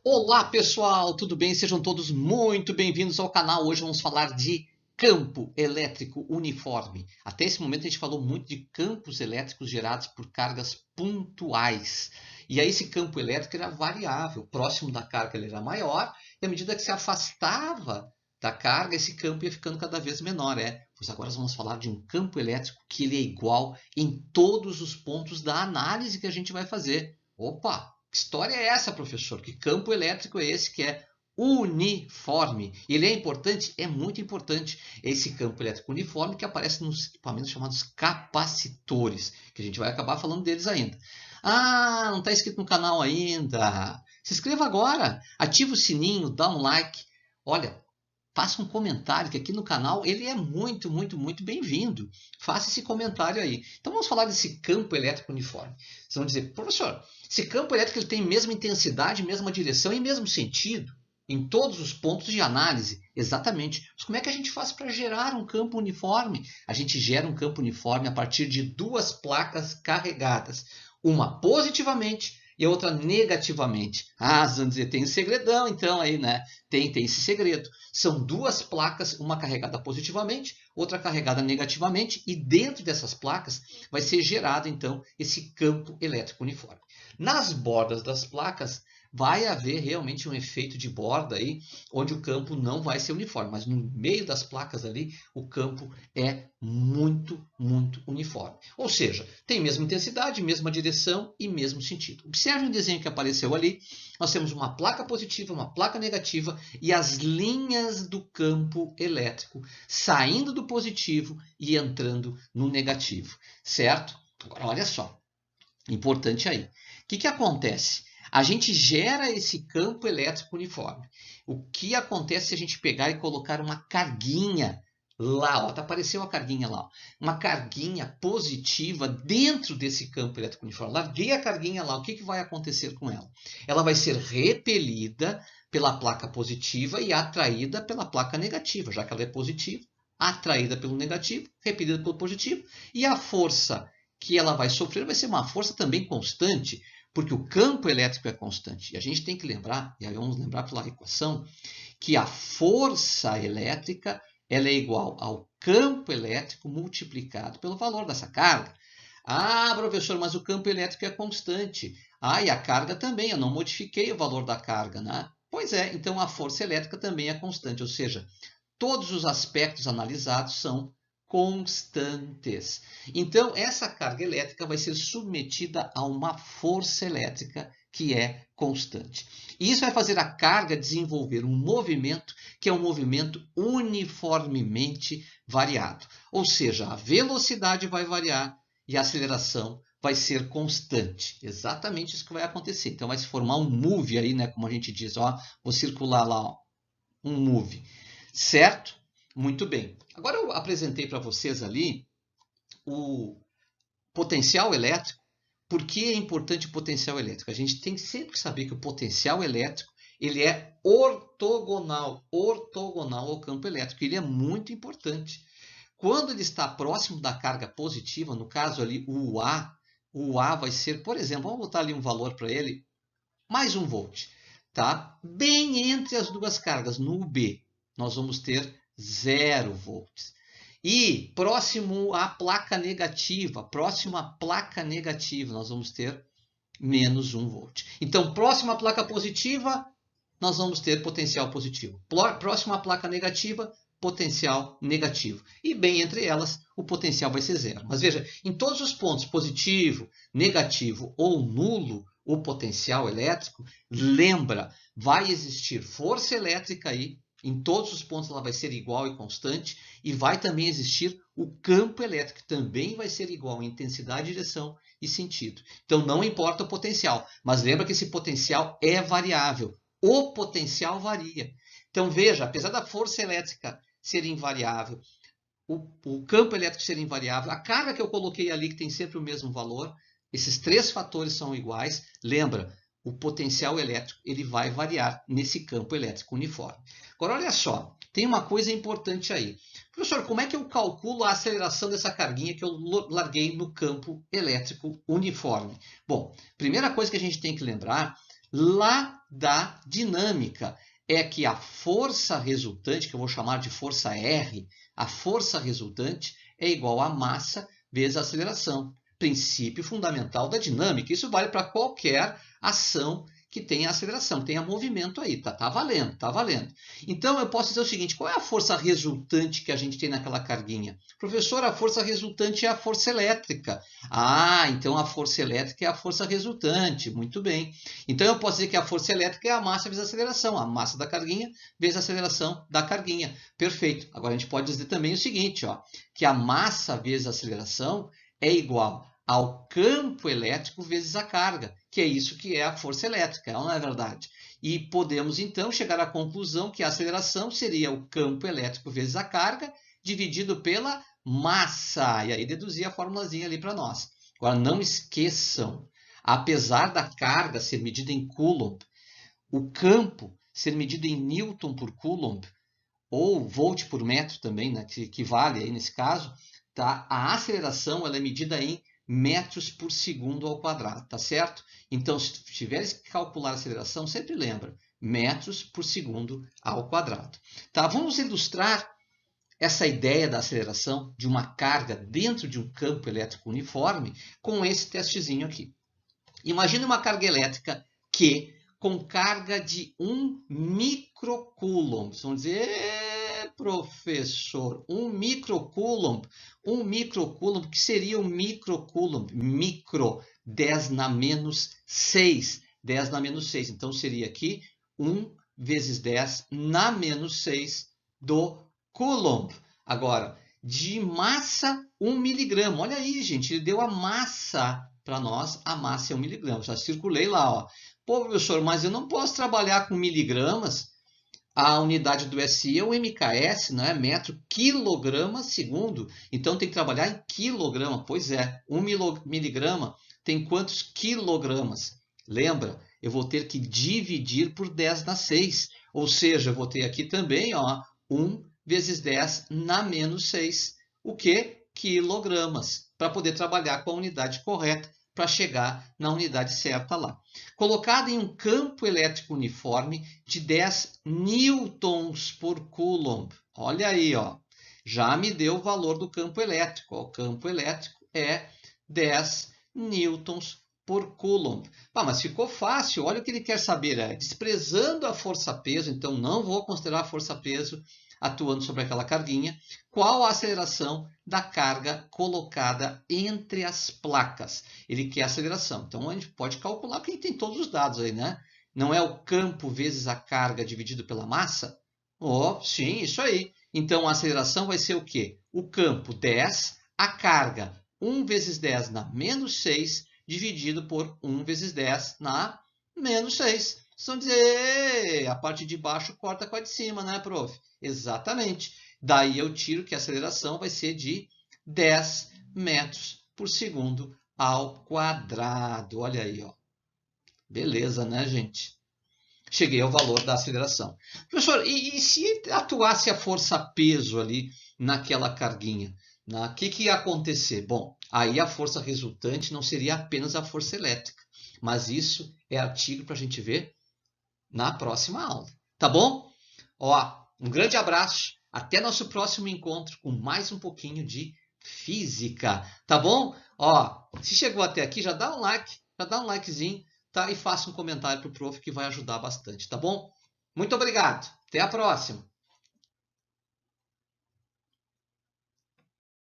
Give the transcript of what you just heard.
Olá pessoal, tudo bem? Sejam todos muito bem-vindos ao canal. Hoje vamos falar de campo elétrico uniforme. Até esse momento a gente falou muito de campos elétricos gerados por cargas pontuais. E aí esse campo elétrico era variável, próximo da carga ele era maior, e à medida que se afastava da carga, esse campo ia ficando cada vez menor. Pois agora nós vamos falar de um campo elétrico que ele é igual em todos os pontos da análise que a gente vai fazer. Opa! Que história é essa, professor? Que campo elétrico é esse que é uniforme? Ele é importante? É muito importante. Esse campo elétrico uniforme que aparece nos equipamentos chamados capacitores, que a gente vai acabar falando deles ainda. Ah, não está inscrito no canal ainda? Se inscreva agora, ativa o sininho, dá um like. Olha, faça um comentário, que aqui no canal ele é muito bem-vindo. Faça esse comentário aí. Então vamos falar desse campo elétrico uniforme. Vocês vão dizer, professor, esse campo elétrico ele tem mesma intensidade, mesma direção e mesmo sentido em todos os pontos de análise? Exatamente. Mas como é que a gente faz para gerar um campo uniforme? A gente gera um campo uniforme a partir de duas placas carregadas. Uma positivamente e outra negativamente. Ah, vocês vão dizer, tem um segredão então aí, né? Tem esse segredo. São duas placas, uma carregada positivamente, outra carregada negativamente, e dentro dessas placas vai ser gerado então esse campo elétrico uniforme. Nas bordas das placas vai haver realmente um efeito de borda aí, onde o campo não vai ser uniforme, mas no meio das placas ali o campo é muito uniforme. Ou seja, tem mesma intensidade, mesma direção e mesmo sentido. Observe o desenho que apareceu ali. Nós temos uma placa positiva, uma placa negativa e as linhas do campo elétrico saindo do positivo e entrando no negativo, certo? Agora, olha só, importante aí. O que acontece? A gente gera esse campo elétrico uniforme. O que acontece se a gente pegar e colocar uma carguinha lá, ó, apareceu a carguinha lá, ó, uma carguinha positiva dentro desse campo elétrico uniforme. Larguei a carguinha lá, o que vai acontecer com ela? Ela vai ser repelida pela placa positiva e atraída pela placa negativa, já que ela é positiva, atraída pelo negativo, repelida pelo positivo, e a força que ela vai sofrer vai ser uma força também constante, porque o campo elétrico é constante. E a gente tem que lembrar, e aí vamos lembrar pela equação, que a força elétrica ela é igual ao campo elétrico multiplicado pelo valor dessa carga. Ah, professor, mas o campo elétrico é constante. Ah, e a carga também, eu não modifiquei o valor da carga, né? Pois é, então a força elétrica também é constante, ou seja, todos os aspectos analisados são constantes. Então, essa carga elétrica vai ser submetida a uma força elétrica que é constante. E isso vai fazer a carga desenvolver um movimento que é um movimento uniformemente variado. Ou seja, a velocidade vai variar e a aceleração vai ser constante. Exatamente isso que vai acontecer. Então vai se formar um move aí, né, como a gente diz, ó, vou circular lá, ó, um move. Certo? Muito bem. Agora eu apresentei para vocês ali o potencial elétrico. Por que é importante o potencial elétrico? A gente tem sempre que saber que o potencial elétrico ele é ortogonal ao campo elétrico. Ele é muito importante. Quando ele está próximo da carga positiva, no caso ali o A vai ser, por exemplo, vamos botar ali um valor para ele, mais 1 volt. Tá? Bem entre as duas cargas, no B, nós vamos ter 0 volts. E próximo à placa negativa, nós vamos ter menos 1 volt. Então, próximo à placa positiva, nós vamos ter potencial positivo. Próximo à placa negativa, potencial negativo. E bem entre elas, o potencial vai ser 0. Mas veja, em todos os pontos, positivo, negativo ou nulo, o potencial elétrico, lembra, vai existir força elétrica aí, em todos os pontos ela vai ser igual e constante, e vai também existir o campo elétrico, que também vai ser igual em intensidade, direção e sentido. Então não importa o potencial, mas lembra que esse potencial é variável. O potencial varia. Então veja, apesar da força elétrica ser invariável, o campo elétrico ser invariável, a carga que eu coloquei ali, que tem sempre o mesmo valor, esses três fatores são iguais. Lembra, o potencial elétrico ele vai variar nesse campo elétrico uniforme. Agora, olha só, tem uma coisa importante aí. Professor, como é que eu calculo a aceleração dessa carguinha que eu larguei no campo elétrico uniforme? Bom, primeira coisa que a gente tem que lembrar, lá da dinâmica. É que a força resultante, que eu vou chamar de força R, a força resultante é igual a massa vezes a aceleração. Princípio fundamental da dinâmica. Isso vale para qualquer ação que tenha aceleração, tenha movimento aí, tá valendo, tá valendo. Então eu posso dizer o seguinte, qual é a força resultante que a gente tem naquela carguinha? Professor, a força resultante é a força elétrica. Ah, então a força elétrica é a força resultante, muito bem. Então eu posso dizer que a força elétrica é a massa vezes a aceleração, a massa da carguinha vezes a aceleração da carguinha. Perfeito. Agora a gente pode dizer também o seguinte, ó, que a massa vezes a aceleração é igual ao campo elétrico vezes a carga, que é isso que é a força elétrica, não é verdade? E podemos então chegar à conclusão que a aceleração seria o campo elétrico vezes a carga dividido pela massa. E aí deduzir a formulazinha ali para nós. Agora não esqueçam, apesar da carga ser medida em Coulomb, o campo ser medido em Newton por Coulomb, ou volt por metro também, né, que vale aí nesse caso, tá? A aceleração ela é medida em metros por segundo ao quadrado, tá certo? Então, se tiveres que calcular a aceleração, sempre lembra, metros por segundo ao quadrado. Tá? Vamos ilustrar essa ideia da aceleração de uma carga dentro de um campo elétrico uniforme com esse testezinho aqui. Imagine uma carga elétrica que, com carga de 1 microcoulomb, vamos dizer, professor, 1 microcoulomb, que seria um microcoulomb? Micro, 10 na menos 6, 10 na menos 6, então seria aqui 1 vezes 10 na menos 6 do coulomb. Agora, de massa 1 miligrama, olha aí gente, ele deu a massa para nós, a massa é 1 miligrama, já circulei lá, ó. Pô, professor, mas eu não posso trabalhar com miligramas, a unidade do SI é o MKS, não é? Metro, quilograma segundo. Então tem que trabalhar em quilograma. Pois é, 1 miligrama tem quantos quilogramas? Lembra? Eu vou ter que dividir por 10 na 6. Ou seja, eu vou ter aqui também, ó, 1 vezes 10 na menos 6. O que? Quilogramas. Para poder trabalhar com a unidade correta, para chegar na unidade certa lá. Colocada em um campo elétrico uniforme de 10 newtons por coulomb. Olha aí, ó, já me deu o valor do campo elétrico. O campo elétrico é 10 newtons por coulomb. Ah, mas ficou fácil, olha o que ele quer saber. Desprezando a força-peso, então não vou considerar a força-peso atuando sobre aquela carguinha, qual a aceleração da carga colocada entre as placas? Ele quer a aceleração. Então, a gente pode calcular, porque tem todos os dados aí, né? Não é o campo vezes a carga dividido pela massa? Oh, sim, isso aí. Então, a aceleração vai ser o quê? O campo 10, a carga 1 vezes 10 na menos 6, dividido por 1 vezes 10 na menos 6. Vocês vão dizer, a parte de baixo corta com a de cima, né, prof? Exatamente. Daí eu tiro que a aceleração vai ser de 10 metros por segundo ao quadrado. Olha aí, ó. Beleza, né, gente? Cheguei ao valor da aceleração. Professor, e se atuasse a força-peso ali naquela carguinha? O que ia acontecer? Bom, aí a força resultante não seria apenas a força elétrica, mas isso é artigo para a gente ver na próxima aula. Tá bom? Ó, um grande abraço. Até nosso próximo encontro com mais um pouquinho de física. Tá bom? Ó, se chegou até aqui, já dá um like, já dá um likezinho, tá? E faça um comentário pro prof que vai ajudar bastante, tá bom? Muito obrigado. Até a próxima.